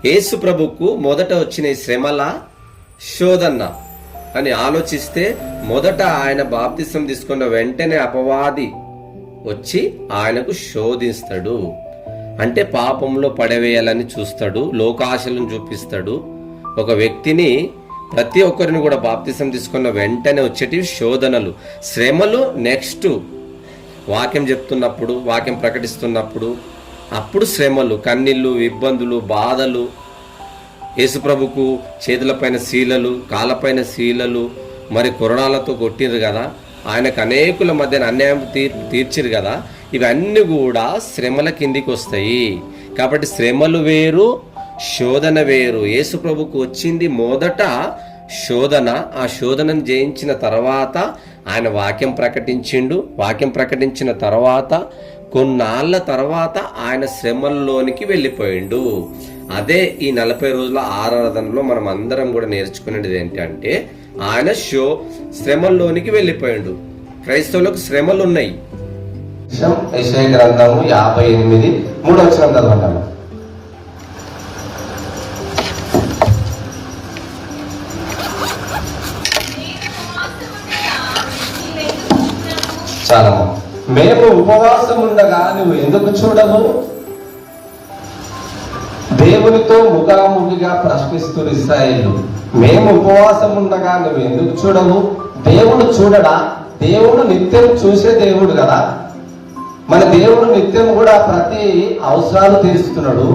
యేసు ప్రభుకు మొదట వచ్చిన శ్రమల శోధన అని ఆలోచిస్తే, మొదట ఆయన బాప్తిసం తీసుకున్న వెంటనే అపవాది వచ్చి ఆయనకు శోధిస్తాడు. అంటే పాపంలో పడవేయాలని చూస్తాడు, లోకాశలను చూపిస్తాడు. ఒక వ్యక్తిని, ప్రతి ఒక్కరిని కూడా బాప్తిసం తీసుకున్న వెంటనే వచ్చేటివి శోధనలు, శ్రమలు. నెక్స్ట్ వాక్యం చెప్తున్నప్పుడు, వాక్యం ప్రకటిస్తున్నప్పుడు, అప్పుడు శ్రమలు, కన్నీళ్ళు, ఇబ్బందులు, బాధలు. యేసుప్రభుకు చేతులపైన శీలలు, కాళ్ళపైన శీలలు, మరి కొరణాలతో కొట్టిరు కదా, ఆయనకు అనేకుల మధ్యన అన్యాయం తీర్చిరు కదా. ఇవన్నీ కూడా శ్రమల కిందికి వస్తాయి. కాబట్టి శ్రమలు వేరు, శోధన వేరు. యేసుప్రభుకు వచ్చింది మొదట శోధన. ఆ శోధనను జయించిన తర్వాత ఆయన వాక్యం ప్రకటించిండు. వాక్యం ప్రకటించిన తర్వాత కొన్నాళ్ళ తర్వాత ఆయన శ్రమల్లోనికి వెళ్ళిపోయిండు. అదే ఈ 40 రోజుల ఆరాధనలో మనం అందరం కూడా నేర్చుకునేది ఏంటంటే, ఆయన శ్రమల్లోనికి వెళ్ళిపోయిండు. క్రైస్తవులకు శ్రమలు ఉన్నాయి. యెషయా గ్రంథము 58:3 చదవండి. చాలా, మేము ఉపవాసం ఉండగా నువ్వు ఎందుకు చూడవు? దేవునితో ముఖాముఖిగా ప్రశ్నిస్తున్న ఇశ్రాయేలు, మేము ఉపవాసం ఉండగా నువ్వు ఎందుకు చూడవు? దేవుడు చూడడా? దేవుడు నిత్యం చూసే దేవుడు కదా. మన దేవుడు నిత్యం కూడా ప్రతి అవసరాలు తీరుస్తున్నాడు.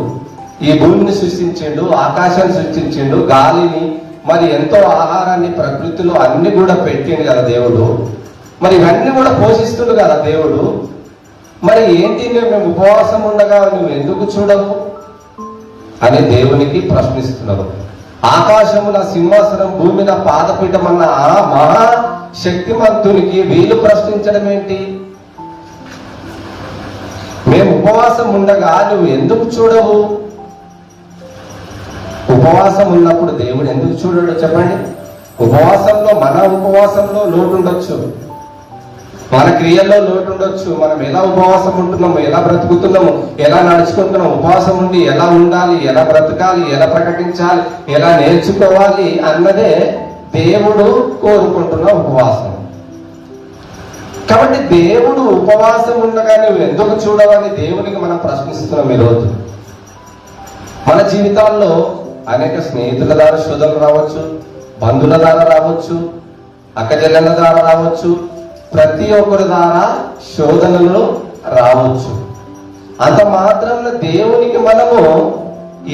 ఈ భూమిని సృష్టించిండు, ఆకాశాన్ని సృష్టించిండు, గాలిని, మరి ఎంతో ఆహారాన్ని ప్రకృతిలో అన్ని కూడా పెట్టిండు కదా దేవుడు. మరి ఇవన్నీ కూడా పోషిస్తుండు కదా దేవుడు. మరి ఏంటి మేము ఉపవాసం ఉండగా నువ్వు ఎందుకు చూడవు అని దేవునికి ప్రశ్నిస్తున్నారు. ఆకాశమున సింహాసనం, భూమిన పాదపీఠం అన్న ఆ మహాశక్తిమంతునికి వీళ్ళు ప్రశ్నించడం ఏంటి? మేము ఉపవాసం ఉండగా నువ్వు ఎందుకు చూడవు? ఉపవాసం ఉన్నప్పుడు దేవుడు ఎందుకు చూడడు చెప్పండి? ఉపవాసంలో, మన ఉపవాసంలో లోటు ఉండొచ్చు, మన క్రియల్లో లోటు ఉండొచ్చు. మనం ఎలా ఉపవాసం ఉంటున్నాము, ఎలా బ్రతుకుతున్నాము, ఎలా నడుచుకుంటున్నాము, ఉపవాసం ఉండి ఎలా ఉండాలి, ఎలా బ్రతకాలి, ఎలా ప్రకటించాలి, ఎలా నేర్చుకోవాలి అన్నదే దేవుడు కోరుకుంటున్న ఉపవాసం. కాబట్టి దేవుడు ఉపవాసం ఉండగా నువ్వు ఎందుకు చూడవని దేవునికి మనం ప్రశ్నిస్తున్నాం. ఈరోజు మన జీవితాల్లో అనేక స్నేహితుల ద్వారా శోధనలు రావచ్చు, బంధువుల ద్వారా రావచ్చు, అక్కచెల్లెల ద్వారా రావచ్చు, ప్రతి ఒక్కరి ద్వారా శోధనలు రావచ్చు. అంత మాత్రంలో దేవునికి మనము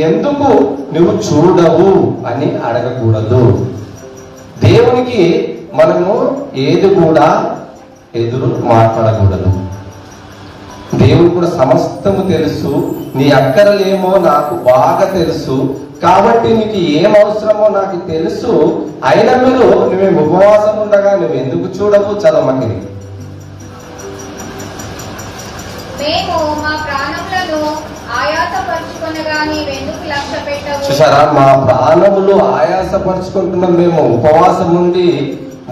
ఎందుకు నువ్వు చూడవు అని అడగకూడదు. దేవునికి మనము ఏది కూడా ఎదురు మాట్లాడకూడదు. దేవుడు కూడా సమస్తము తెలుసు, నీ అక్కరలేమో నాకు బాగా తెలుసు, కాబట్టి నీకు ఏం అవసరమో నాకు తెలుసు. అయినా నువ్వేం ఉపవాసం ఉండగా నువ్వు ఎందుకు చూడవు? చదవమని. చూసారా, మా ప్రాణములు ఆయాసపరుచుకుంటున్నాం. మేము ఉపవాసం ఉండి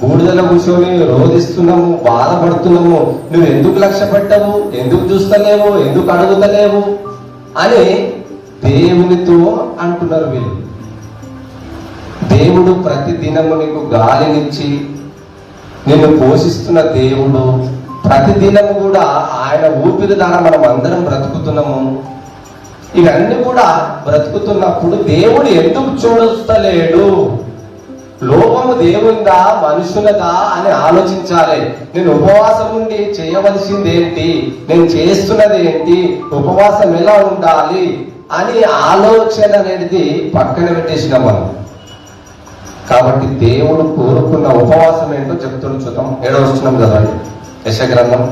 బూడిదల కూర్చొని రోధిస్తున్నాము, బాధపడుతున్నాము. నువ్వు ఎందుకు లక్ష్య పెట్టవు? ఎందుకు చూస్తలేవు? ఎందుకు అడుగుతలేవు అని దేవునితో అంటున్నారు వీళ్ళు. దేవుడు ప్రతి దినము నీకు గాలినిచ్చి నిన్ను పోషిస్తున్న దేవుడు. ప్రతి దినము కూడా ఆయన ఊపిరి ద్వారా మనం అందరం బ్రతుకుతున్నాము. ఇవన్నీ కూడా బ్రతుకుతున్నప్పుడు దేవుడు ఎందుకు చూడలేడు? లోపము దేవుందా, మనుషులదా అని ఆలోచించాలి. నేను ఉపవాసం ఉండి చేయవలసింది ఏంటి, నేను చేస్తున్నది ఏంటి, ఉపవాసం ఎలా ఉండాలి అని ఆలోచన అనేది పక్కన పెట్టేసినాం మనం. కాబట్టి దేవుడు కోరుకున్న ఉపవాసం ఏంటో చెప్తున్న చూద్దాం. 7వ వచనం చదవండి, యెషయా గ్రంథం.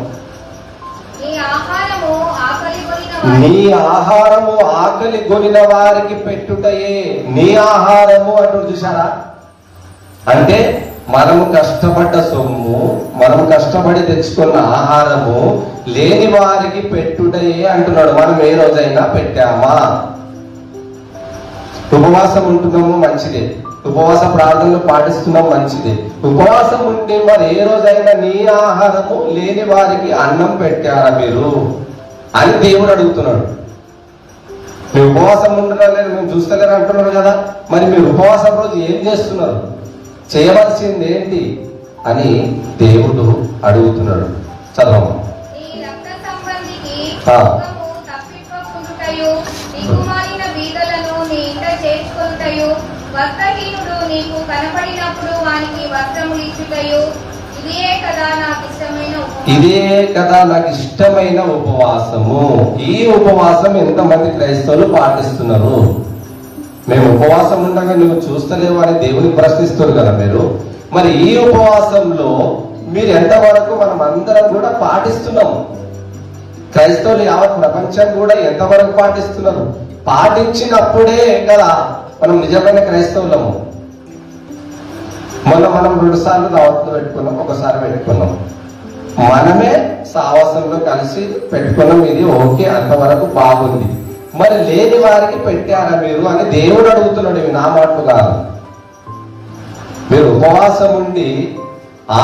నీ ఆహారము ఆకలి కొనిన వారికి పెట్టుటయే. నీ ఆహారము అంటూ చూసారా? అంటే మనము కష్టపడ్డ సొమ్ము, మనము కష్టపడి తెచ్చుకున్న ఆహారము లేని వారికి పెట్టుటయే అంటున్నాడు. మనం ఏ రోజైనా పెట్టామా? ఉపవాసం ఉంటున్నాము, మంచిదే. ఉపవాస ప్రార్థనలు పాటిస్తున్నాం, మంచిదే. ఉపవాసం ఉంటే మరి ఏ రోజైనా నీ ఆహారము లేని వారికి అన్నం పెట్టారా మీరు అని దేవుడు అడుగుతున్నాడు. మీరు ఉపవాసం ఉండలేదు, మేము చూస్తలేరు అంటున్నారు కదా, మరి మీరు ఉపవాసం రోజు ఏం చేస్తున్నారు, చేయవలసింది ఏంటి అని దేవుడు అడుగుతున్నాడు. చదవము. ఇదే కదా నాకు ఇష్టమైన ఉపవాసము. ఈ ఉపవాసం ఎంతమంది క్రైస్తవులు పాటిస్తున్నారు? మేము ఉపవాసం ఉండగా నువ్వు చూస్తలేవు అని దేవుని ప్రశ్నిస్తారు కదా మీరు. మరి ఈ ఉపవాసంలో మీరు ఎంతవరకు మనం అందరం కూడా పాటిస్తున్నాము? క్రైస్తవులు యావత్ ప్రపంచం కూడా ఎంతవరకు పాటిస్తున్నారు? పాటించినప్పుడే కదా మనం నిజమైన క్రైస్తవులము. మనం 2 సార్లు దావత్లు పెట్టుకున్నాం, ఒకసారి పెట్టుకున్నాం, మనమే సావాసంలో కలిసి పెట్టుకున్నాం, ఇది ఓకే, అంతవరకు బాగుంది. మరి లేని వారికి పెట్టారా మీరు అని దేవుడు అడుగుతున్నాడు. ఇవి నా మాటలు కాదు. మీరు ఉపవాసం ఉండి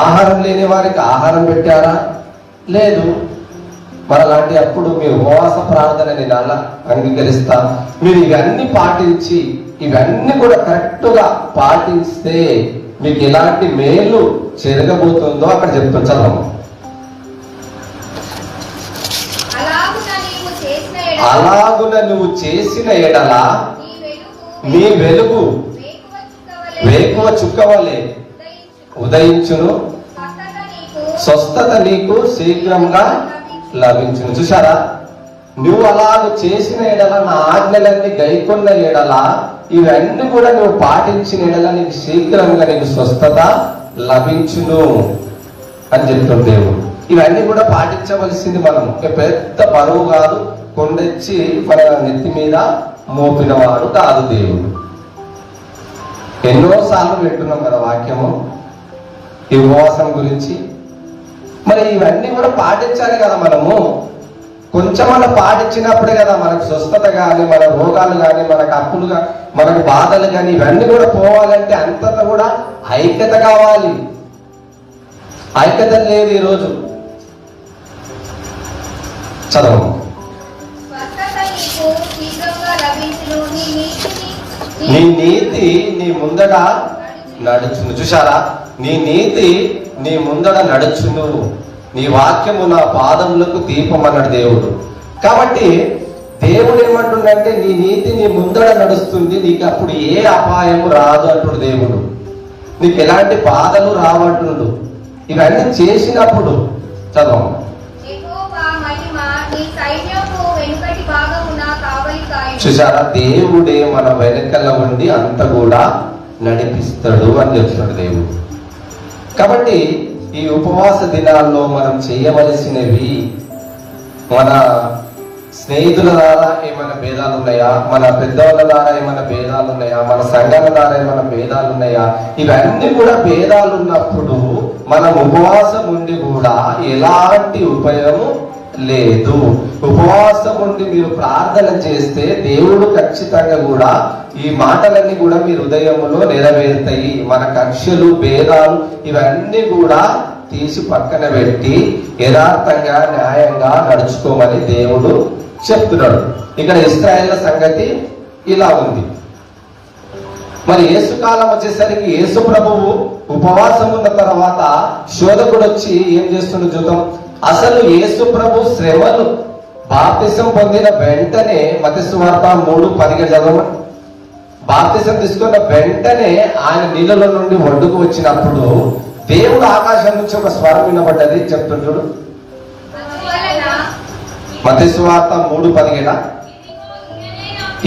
ఆహారం లేని వారికి ఆహారం పెట్టారా? లేదు. మరి అలాంటి అప్పుడు మీ ఉపవాస ప్రార్థన నేను అలా అంగీకరిస్తా. మీరు ఇవన్నీ పాటించి ఇవన్నీ కూడా కరెక్ట్గా పాటిస్తే మీకు ఎలాంటి మేలు జరగబోతుందో అక్కడ చెప్తాను. చదవము. అలాగున నువ్వు చేసిన ఎడల నీ వెలుగు వేకువ చుక్కవలే ఉదయించును, స్వస్థత నీకు శీఘ్రంగా లభించును. చూసారా, నువ్వు అలాగ చేసిన ఎడల, నా ఆజ్ఞలన్నీ గైకొన్న ఎడల, ఇవన్నీ కూడా నువ్వు పాటించిన ఎడల నీకు శీఘ్రంగా నీకు స్వస్థత లభించును అని చెప్తుంది దేవుడు. ఇవన్నీ కూడా పాటించవలసింది మనం. పెద్ద బరువు కాదు, కొండెచ్చి మన నెత్తి మీద మోపినవాడు కాదు దేవుడు. ఎన్నోసార్లు వింటున్నాం కదా వాక్యము ఈ ఉపవాసం గురించి. మరి ఇవన్నీ కూడా పాటించాలి కదా మనము. కొంచెం మనం పాటించినప్పుడే కదా మనకు స్వస్థత కానీ, మన రోగాలు కానీ, మనకు అప్పులు కానీ, మనకు బాధలు కానీ ఇవన్నీ కూడా పోవాలంటే అంతటా కూడా ఐక్యత కావాలి. ఐక్యత లేదు ఈరోజు. చదవము. నీ నీతి నీ ముందట నడుచును. చూసారా, నీ నీతి నీ ముందట నడుచును, నీ వాక్యము నా పాదములకు దీపం అన్నాడు దేవుడు. కాబట్టి దేవుడు ఏమంటుండంటే నీ నీతి నీ ముందట నడుస్తుంది, నీకు అప్పుడు ఏ అపాయము రాదు అంటుడు దేవుడు. నీకు ఎలాంటి బాధలు రావంటుడు. ఇవన్నీ చేసినప్పుడు చదవము. చూసారా, దేవుడే మన వెనకల ఉండి అంత కూడా నడిపిస్తాడు అని చెప్తున్నాడు దేవుడు. కాబట్టి ఈ ఉపవాస దినాల్లో మనం చేయవలసినవి, మన స్నేహితుల ద్వారా ఏమైనా భేదాలు ఉన్నాయా, మన పెద్దవాళ్ళ ద్వారా ఏమైనా భేదాలు ఉన్నాయా, మన సంఘాల ద్వారా ఏమైనా భేదాలు ఉన్నాయా, ఇవన్నీ కూడా భేదాలు ఉన్నప్పుడు మనం ఉపవాసం ఉండి కూడా ఎలాంటి ఉపయోగం లేదు. ఉపవాసం ఉండి మీరు ప్రార్థన చేస్తే దేవుడు ఖచ్చితంగా కూడా ఈ మాటలన్నీ కూడా మీ హృదయంలో నెరవేరుతాయి. మన కక్షలు భేదాలు ఇవన్నీ కూడా తీసి పక్కన పెట్టి యథార్థంగా న్యాయంగా నడుచుకోమని దేవుడు చెప్తున్నాడు. ఇక్కడ ఇశ్రాయేళ్ల సంగతి ఇలా ఉంది. మరి యేసు కాలం వచ్చేసరికి యేసు ప్రభువు ఉపవాసం ఉన్న తర్వాత శోధకుడు వచ్చి ఏం చేస్తుండో చూద్దాం. అసలు యేసు ప్రభు శ్రమలు బాప్తిసం పొందిన వెంటనే మత్తయి సువార్త 3:10 చదవమని. బాప్తిసం తీసుకున్న వెంటనే ఆయన నీళ్ళలో నుండి ఒడ్డుకు వచ్చినప్పుడు దేవుడు ఆకాశం నుంచి ఒక స్వరం వినబడ్డది. చెప్తుంటాడు మత్తయి సువార్త 3:10.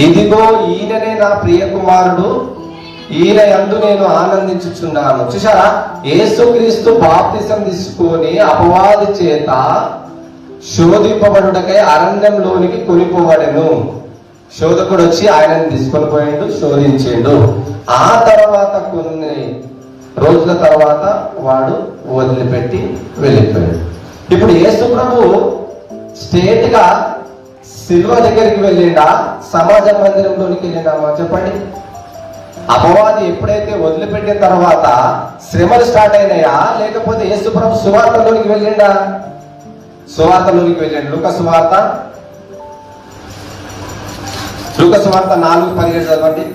ఇదిగో ఈయననే నా ప్రియ కుమారుడు, ఈయన యందు నేను ఆనందించుచున్నాను. చూసారా, యేసుక్రీస్తు బాప్తిసం తీసుకొని అపవాది చేత శోధింపబడుటకై అరణ్యంలోనికి కొనిపోబడెను. శోధకుడు వచ్చి ఆయనను తీసుకొని పోయిండు, శోధించిండు. ఆ తర్వాత కొన్ని రోజుల తర్వాత వాడు వదిలిపెట్టి వెళ్ళిపోయాడు. ఇప్పుడు యేసు ప్రభు స్ట్రేట్ గా సిల్వ దగ్గరికి వెళ్ళిండా, సమాజ మందిరంలోనికి వెళ్ళిండామా చెప్పండి? అపవాది ఎప్పుడైతే వదిలిపెట్టిన తర్వాత శ్రమలు స్టార్ట్ అయినాయా, లేకపోతే యేసు ప్రభు సువార్తలోనికి వెళ్ళిండా? సువార్తలోనికి వెళ్ళండి. లూకా సువార్త లూకా సువార్త 4:17 చదవండి.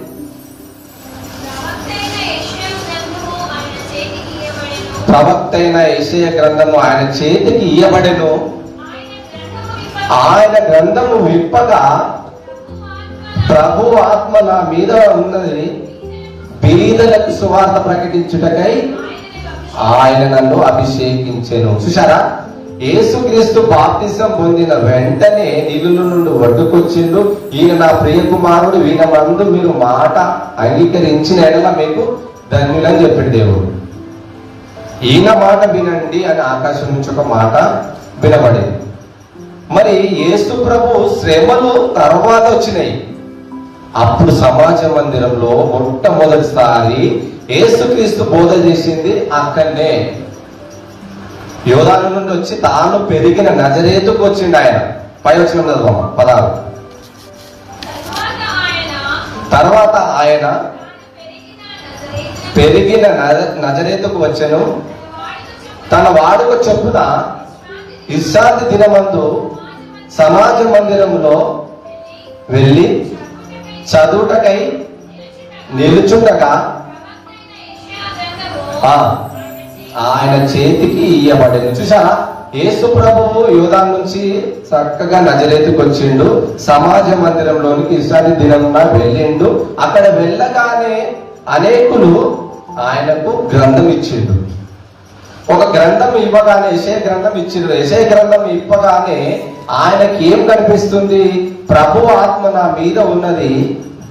ప్రవక్త అయిన యెషయా గ్రంథము ఆయన చేతికి ఇయ్యబడెను. ఆయన గ్రంథము విప్పగా ప్రభు ఆత్మ నా మీద ఉన్నది, బీదలకు సువార్త ప్రకటించుటకై ఆయన నన్ను అభిషేకించెను. చూసారా, యేసుక్రీస్తు బాప్తిసం పొందిన వెంటనే నీళ్ళ నుండి ఒడ్డుకొచ్చిండు. ఈయన నా ప్రియ కుమారుడు, ఈయన మందు మీరు మాట అంగీకరించిన ఎడల మీకు ధన్యులని చెప్పాడు దేవుడు. ఈయన మాట వినండి అని ఆకాశం నుంచి ఒక మాట వినబడింది. మరి యేసు ప్రభు శ్రమలు తర్వాత వచ్చినాయి. అప్పుడు సమాజ మందిరంలో మొట్టమొదటిసారి యేసుక్రీస్తు బోధ చేసింది అక్కడనే. యోర్దాను నుండి వచ్చి తాను పెరిగిన నజరేతుకు వచ్చిండు ఆయన. పై వచ్చిన 16. తర్వాత ఆయన పెరిగిన నజరేతుకు వచ్చెను. తన వాడుక చొప్పున విశ్రాంతి దినమందు సమాజ మందిరంలో వెళ్ళి చదువుటకై నిలుచుండగా ఆయన చేతికి ఇయ్యబడింది. చూసారా, యేసు ప్రభువు యోర్దాను నుంచి చక్కగా నజరేతుకు వచ్చిండు. సమాజ మందిరంలోనికి విశ్రాంతి దినంగా వెళ్ళిండు. అక్కడ వెళ్ళగానే అనేకులు ఆయనకు గ్రంథం ఇచ్చిండు. ఒక గ్రంథం ఇవ్వగానే యెషయా గ్రంథం ఇచ్చిండు. యెషయా గ్రంథం ఇవ్వగానే ఆయనకి ఏం కనిపిస్తుంది? ప్రభు ఆత్మ నా మీద ఉన్నది,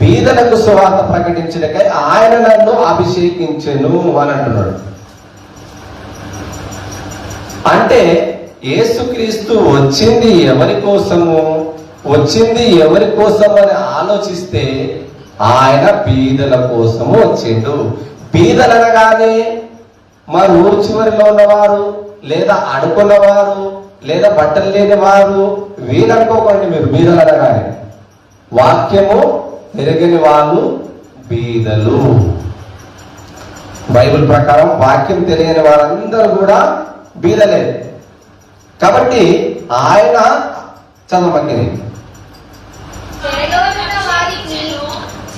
బీదలకు సువార్త ప్రకటించడానికై ఆయన నన్ను అభిషేకించెను అని అంటున్నాడు. అంటే యేసుక్రీస్తు వచ్చింది ఎవరి కోసము, వచ్చింది ఎవరి కోసం అని ఆలోచిస్తే ఆయన బీదల కోసము వచ్చిండు. బీదలు అనగానే మరి ఊరు చివరిలో ఉన్నవారు, లేదా అడుకున్నవారు, లేదా బట్టలు లేని వారు, వీళ్ళనుకోకండి మీరు. బీదలు అనగానే వాక్యము ఎరగని వాళ్ళు బీదలు. బైబిల్ ప్రకారం వాక్యం తెలియని వారందరూ కూడా బీదలే. కాబట్టి ఆయన చదవమని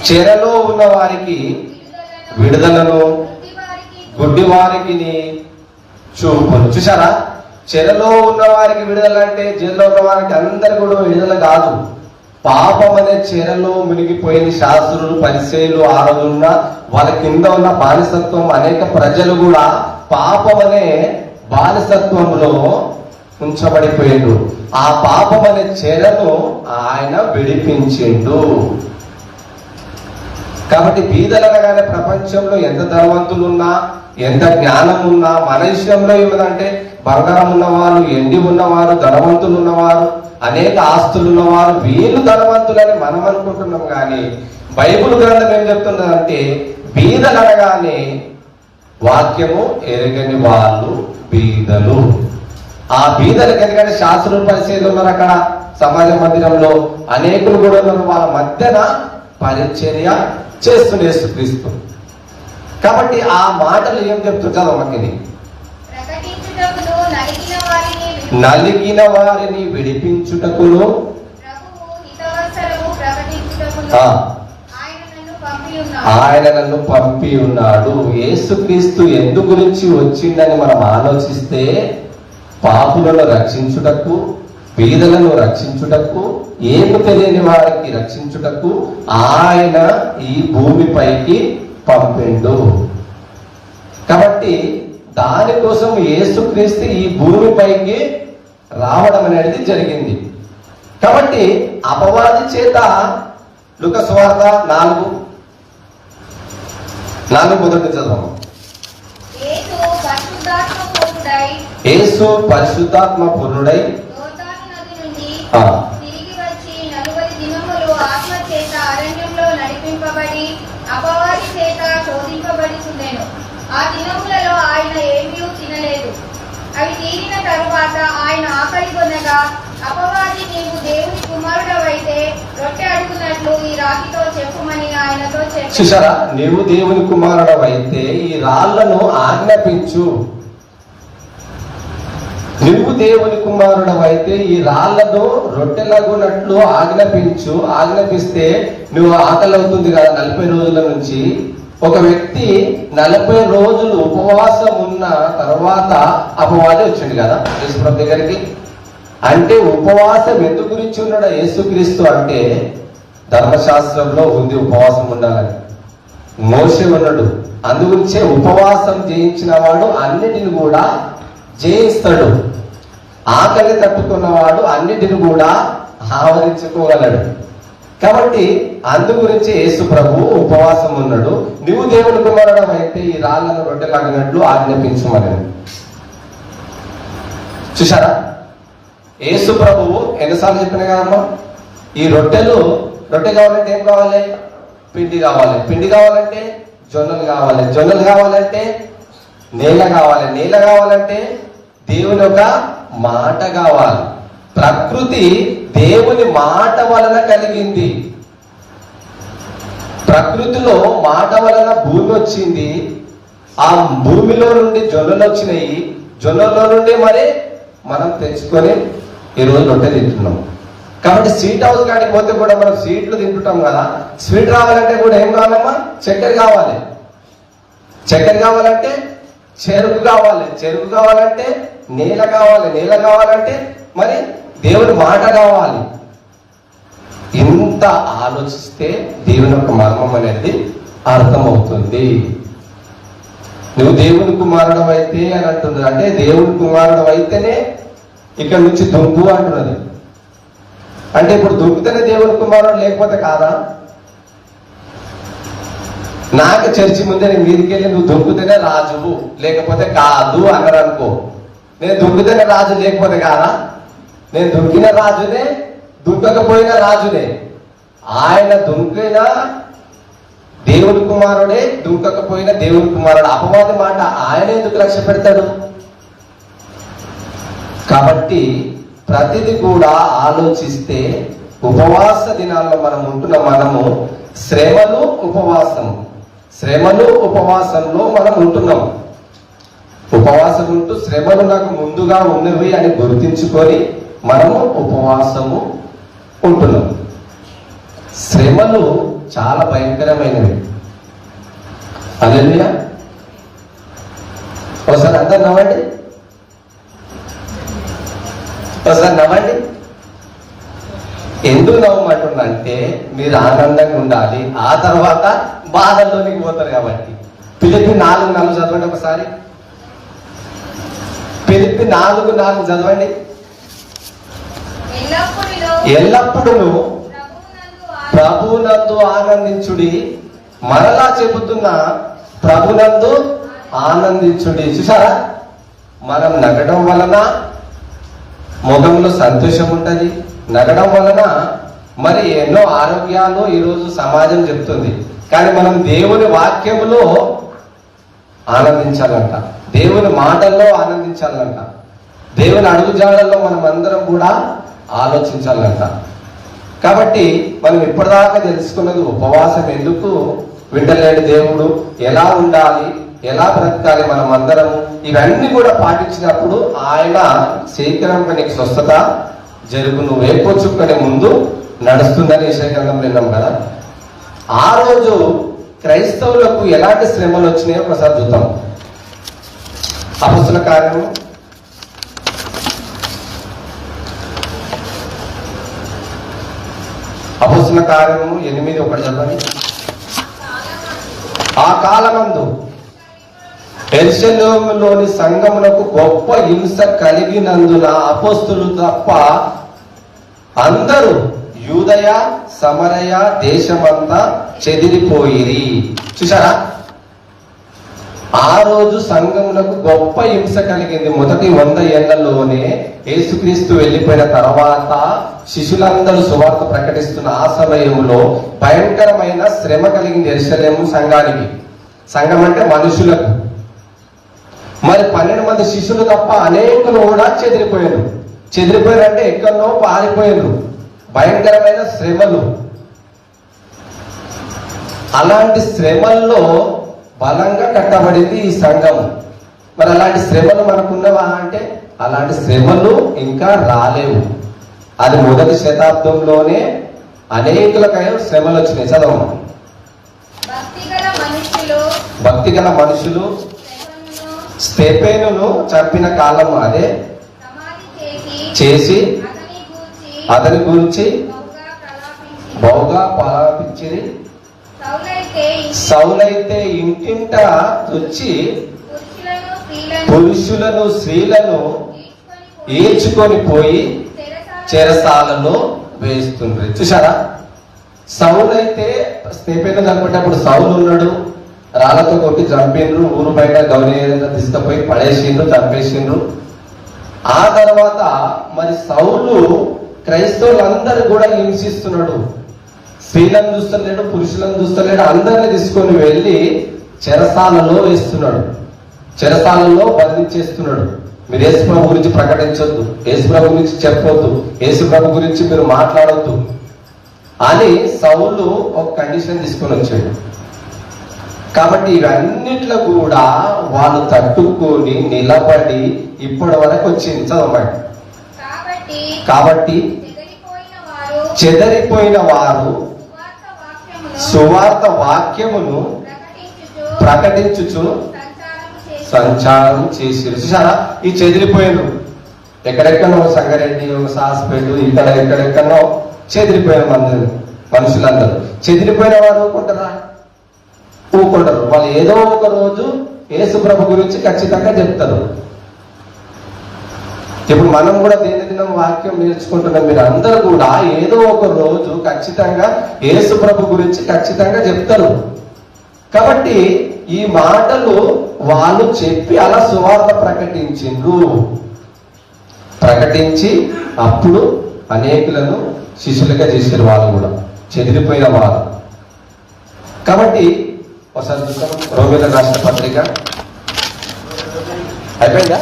చెరలో ఉన్న వారికి విడుదలను, గుడ్డి వారికి చూపును. చూసారా, చెరలో ఉన్న వారికి విడుదల అంటే జైల్లో ఉన్న వారికి అందరు కూడా విడుదల కాదు. పాపం అనే చెరలో మునిగిపోయిన శాస్త్రులు, పరిసయ్యులు ఆ రోజున్న వాళ్ళ కింద ఉన్న బానిసత్వం, అనేక ప్రజలు కూడా పాపం అనే బానిసత్వంలో ఉంచబడిపోయిండు. ఆ పాపం అనే చెరను ఆయన విడిపించిండు. కాబట్టి బీదలనగానే ప్రపంచంలో ఎంత ధనవంతులు ఉన్నా, ఎంత జ్ఞానం ఉన్నా, మన విషయంలో ఏమిటంటే బంగారం ఉన్నవారు, ఎండి ఉన్నవారు, ధనవంతులు ఉన్నవారు, అనేక ఆస్తులు ఉన్నవారు, వీళ్ళు ధనవంతులని మనం అనుకుంటున్నాం. కానీ బైబిల్ గ్రంథం ఏం చెప్తున్నదంటే బీదలనగానే వాక్యము ఎరగని వాళ్ళు బీదలు. ఆ బీదలకు ఎందుకంటే శాస్త్రులు, పరిచయాలు ఉన్నారు అక్కడ సమాజ మందిరంలో, అనేకులు కూడా ఉన్నారు. వాళ్ళ మధ్యన పరిచర్య చేస్తుండే యేసుక్రీస్తు. కాబట్టి ఆ మాటలు ఏం చెప్తుంటారు మనకి? నలిగిన వారిని విడిపించుటకును, ఆయన నన్ను పంపి ఉన్నాడు. యేసుక్రీస్తు ఎందు గురించి వచ్చిందని మనం ఆలోచిస్తే పాపులను రక్షించుటకు, బీదలను రక్షించుటకు, ఏమి తెలియని వారికి రక్షించుటకు ఆయన ఈ భూమిపైకి పంపిండు. కాబట్టి దానికోసం యేసుక్రీస్తు ఈ భూమిపైకి రావడం అనేది జరిగింది. కాబట్టి అపవాది చేత లూకా సువార్త 4:4 మొదటి చదవం. యేసు పరిశుద్ధాత్మ పూర్ణుడై తిరిగి వచ్చి 40 దినములు ఆత్మ చేత అరణ్యంలో నడిపింపబడి అపవాది చేత శోధింపబడుచుండెను. ఆ దినములలో ఆయన ఏమీ తినలేదు. అవి తీరిన తరువాత ఆయన ఆకలి కొనగా అపవాది, నీవు దేవుని కుమారుడవైతే రొట్టె అడుగునట్లు ఈ రాతితో చెప్పుమని ఆయనతో చెప్పాడు. చూసారా, నీవు దేవుని కుమారుడవైతే ఈ రాళ్లను ఆజ్ఞాపించు. నువ్వు దేవుని కుమారుడు అయితే ఈ రాళ్లను రొట్టెలగునట్లు ఆజ్ఞాపిస్తే నువ్వు ఆకలి అవుతుంది కదా 40 రోజుల నుంచి. ఒక వ్యక్తి 40 రోజులు ఉపవాసం ఉన్న తర్వాత అపవాది వచ్చింది కదా యేసుప్రభు దగ్గరికి. అంటే ఉపవాసం ఎందు గురించి ఉన్నాడు యేసుక్రీస్తు అంటే ధర్మశాస్త్రంలో ఉంది ఉపవాసం ఉండాలని. మోషే ఉన్నాడు, అందుగురించే ఉపవాసం జయించిన వాడు అన్నిటిని కూడా జయిస్తాడు. ఆకలి తట్టుకున్నవాడు అన్నిటిని కూడా ఆవరించుకోగలడు. కాబట్టి అందు గురించి యేసు ప్రభు ఉపవాసం ఉన్నాడు. నువ్వు దేవుని కుమారుడు అయితే ఈ రాళ్లను రొట్టెలాగినట్లు ఆజ్ఞాపించమని. చూసారా, యేసు ప్రభువు ఎన్నిసార్లు చెప్పిన కదమ్మా, ఈ రొట్టె కావాలంటే ఏం కావాలి? పిండి కావాలి. పిండి కావాలంటే జొన్నలు కావాలి. జొన్నలు కావాలంటే నేల కావాలి. నేల కావాలంటే దేవుని యొక్క మాట కావాలి. ప్రకృతి దేవుని మాట వలన కలిగింది. ప్రకృతిలో మాట వలన భూమి వచ్చింది. ఆ భూమిలో నుండి జొన్నలు వచ్చినాయి. జొన్నలో నుండి మరి మనం తెచ్చుకొని ఈరోజు రొట్టె తింటున్నాం. కాబట్టి స్వీట్ హౌస్ కాడికి పోతే కూడా మనం స్వీట్లు తింటుంటాం కదా. స్వీట్ రావాలంటే కూడా ఏం కావాలమ్మా? చక్కెర కావాలి. చక్కెర కావాలంటే చెరుకు కావాలి. చెరుకు కావాలంటే నేల కావాలి. నేల కావాలంటే మరి దేవుని మాట కావాలి. ఇంత ఆలోచిస్తే దేవుని యొక్క మర్మం అనేది అర్థమవుతుంది. నువ్వు దేవుని కుమారుడు అయితే అని అంటున్నది. అంటే దేవుని కుమారుడు అయితేనే ఇక్కడ నుంచి దుంకు అంటున్నది. అంటే ఇప్పుడు దుంకుతేనే దేవుని కుమారుడు, లేకపోతే కాదా? నాకు చర్చి ముందే నేను మీదికి వెళ్ళి నువ్వు దుంకుతేనే రాజువు లేకపోతే కాదు అన్నారు అనుకో. నేను దుంకుతేనే రాజు లేకపోతే కాదా? నేను దుంకిన రాజునే, దుంకకపోయిన రాజునే. ఆయన దుంకిన దేవుని కుమారుడే, దుంకకపోయిన దేవుని కుమారుడు. అపవాది మాట ఆయన ఎందుకు లక్ష్య పెడతాడు? కాబట్టి ప్రతిది కూడా ఆలోచిస్తే ఉపవాస దినాల్లో మనం ఉంటున్న మనము శ్రమలు ఉపవాసంలో మనం ఉంటున్నాం. ఉపవాసం ఉంటూ శ్రమలు నాకు ముందుగా ఉన్నవి అని గుర్తించుకొని మనము ఉపవాసము ఉంటున్నాం. శ్రమలు చాలా భయంకరమైనవి. హల్లెలూయా. ఒకసారి అందరు నవ్వండి, ఒకసారి నవ్వండి. ఎందుకు నవ్వమంటున్నా అంటే మీరు ఆనందంగా ఉండాలి, ఆ తర్వాత బాధల్లోనికి పోతారు కాబట్టి. పిలిపి 4:4 చదవండి ఒకసారి. పిలిపి 4:4 చదవండి. ఎల్లప్పుడూ ప్రభునందు ఆనందించుడి. మరలా చెబుతున్నా ప్రభునందు ఆనందించుడి. చూసారా, మనం నగడం వలన ముఖంలో సంతోషం ఉంటుంది. నగడం వలన మరి ఎన్నో ఆరోగ్యాలు ఈరోజు సమాజం చెప్తుంది. కానీ మనం దేవుని వాక్యములో ఆనందించాలంట, దేవుని మాటల్లో ఆనందించాలంట, దేవుని అడుగుజాడల్లో మనం అందరం కూడా ఆలోచించాలంట. కాబట్టి మనం ఇప్పటిదాకా తెలుసుకున్నది ఉపవాసం ఎందుకు, వింటలేని దేవుడు, ఎలా ఉండాలి, ఎలా బ్రతకాలి మనం అందరము, ఇవన్నీ కూడా పాటించినప్పుడు ఆయన శీఘ్రంగా నీకు స్వస్థత జరుగు, నువ్వు వేపుచ్చుకొని ముందు నడుస్తుందని యెషయా విన్నాం కదా. ఆ రోజు క్రైస్తవులకు ఎలాంటి శ్రమలు వచ్చినాయో ఒకసారి చూద్దాం. అపొస్తలుల కార్యము 8:1 చదవండి. ఆ కాలమందు యెరూషలేములోని సంఘమునకు గొప్ప హింస కలిగినందున అపొస్తలులు తప్ప అందరూ యూదయ సమరయ దేశమంతా చెదిరిపోయిరి. చూసారా, ఆ రోజు సంఘమునకు గొప్ప హింస కలిగింది. మొదటి 100 ఏళ్లలోనే యేసుక్రీస్తు వెళ్ళిపోయిన తర్వాత శిష్యులందరూ సువార్త ప్రకటిస్తున్న ఆ సమయంలో భయంకరమైన శ్రమ కలిగింది యెరూషలేము సంఘానికి. సంఘం అంటే మనుషులకు. మరి 12 మంది శిష్యులు తప్ప అనేకులు కూడా చెదిరిపోయారంటే ఎక్కడో పారిపోయారు. భయంకరమైన శ్రమలు. అలాంటి శ్రమల్లో బలంగా కట్టబడింది ఈ సంఘం. మరి అలాంటి శ్రమలు మనకున్నవా అంటే అలాంటి శ్రమలు ఇంకా రాలేవు. అది మొదటి శతాబ్దంలోనే అనేకులకై శ్రమలు వచ్చినాయి. చదవము. భక్తిగల మనుషులు స్టెఫెనును చంపిన కాలం అదే చేసి అతని గురించి బహుగా ప్రలాపించిరి. సౌలైతే ఇంటింట వచ్చి పురుషులను స్త్రీలను ఈడ్చుకొని పోయి చెరసాలలో వేస్తుండ్రు. చూసారా, సౌలు అయితే స్టెఫెను చనిపోయేటప్పుడు సౌలు ఉన్నాడు, రాళ్లతో కొట్టి చంపిండ్రు, ఊరు బయట గౌరీ తీసుకుపోయి పడేసిండ్రు, చంపేసిండ్రు. ఆ తర్వాత మరి సౌలు క్రైస్తవులందరూ కూడా హింసిస్తున్నాడు. స్త్రీలను చూస్తలేడు, పురుషులను చూస్తలేడు, అందరిని తీసుకొని వెళ్ళి చెరసాలలో వేస్తున్నాడు, చెరసాలలో బంధించేస్తున్నాడు. మీరు యేసుప్రభు గురించి ప్రకటించొద్దు, యేసుప్రభు గురించి చెప్పొద్దు, యేసుప్రభు గురించి మీరు మాట్లాడొద్దు అని సౌలు ఒక కండిషన్ తీసుకొని వచ్చాడు. కాబట్టి ఇవన్నిట్లో కూడా వాళ్ళు తట్టుకొని నిలబడి ఇప్పటి వరకు వచ్చింది. చదవండి. కాబట్టి చెదరిపోయిన వారు సువార్త వాక్యమును ప్రకటించుచు సంచారం చేసిరు. చూసారా, ఈ చెదిరిపోయిన ఎక్కడెక్కడో సంగారెడ్డి, సాస్పేట, ఇక్కడ ఎక్కడెక్కడో చెదిరిపోయిన మనుషులందరూ. చెదిరిపోయిన వారు ఊరుకుంటారా? ఊరుకుంటారు. వాళ్ళు ఏదో ఒక రోజు యేసు ప్రభు గురించి ఖచ్చితంగా చెప్తారు. ఇప్పుడు మనం కూడా దినం వాక్యం నేర్చుకుంటున్నాం. మీరు అందరూ కూడా ఏదో ఒక రోజు ఖచ్చితంగా యేసు ప్రభు గురించి ఖచ్చితంగా చెప్తారు. కాబట్టి ఈ మాటలు వాళ్ళు చెప్పి అలా సువార్త ప్రకటించిండ్రు. ప్రకటించి అప్పుడు అనేకులను శిష్యులుగా చేశారు. వాళ్ళు కూడా చెదిరిపోయిన వారు. కాబట్టి ఒకసారి చూస్తాం. రోమీయులకు రాసిన పత్రిక అయిపోయిందా?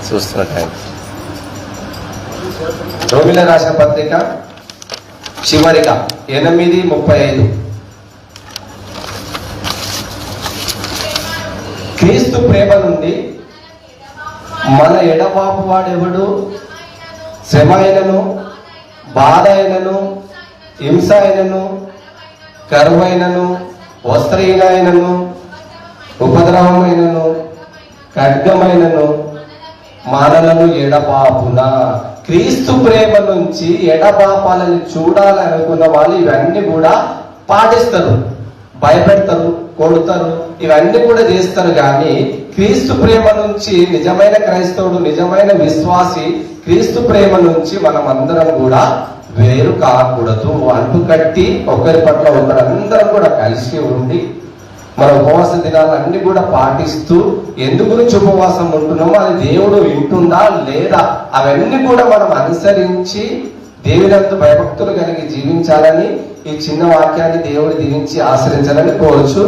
చూస్తున్న టైం. రోమీయులకు రాసిన పత్రిక చివరిగా 8:35. క్రీస్తు ప్రేమ నుండి మన ఎడబాపు వాడెవడు? శ్రమ అయినను, బాధ అయినను, హింస అయినను, కరువైనను, వస్త్రహీనైనను, ఉపద్రవమైనను, ఖడ్గమైనను మనలను ఎడబాపున. క్రీస్తు ప్రేమ నుంచి ఎడబాపాలని చూడాలనుకున్న వాళ్ళు ఇవన్నీ కూడా పాటిస్తారు, భయపెడతారు, కొడతారు, ఇవన్నీ కూడా చేస్తారు. కానీ క్రీస్తు ప్రేమ నుంచి నిజమైన క్రైస్తవుడు, నిజమైన విశ్వాసి క్రీస్తు ప్రేమ నుంచి మనం అందరం కూడా వేరు కాకూడదు. అంటుకట్టి ఒకరి పట్ల ఒకరందరం కూడా కలిసి ఉండి మన ఉపవాస దినాలు అన్ని కూడా పాటిస్తూ ఎందుకు గురించి ఉపవాసం ఉంటున్నామో అది దేవుడు వింటుందా లేదా అవన్నీ కూడా మనం అనుసరించి దేవునందు భయభక్తులు కలిగి జీవించాలని ఈ చిన్న వాక్యాన్ని దేవుడు దీవించి ఆశ్రయించాలని కోరుచు.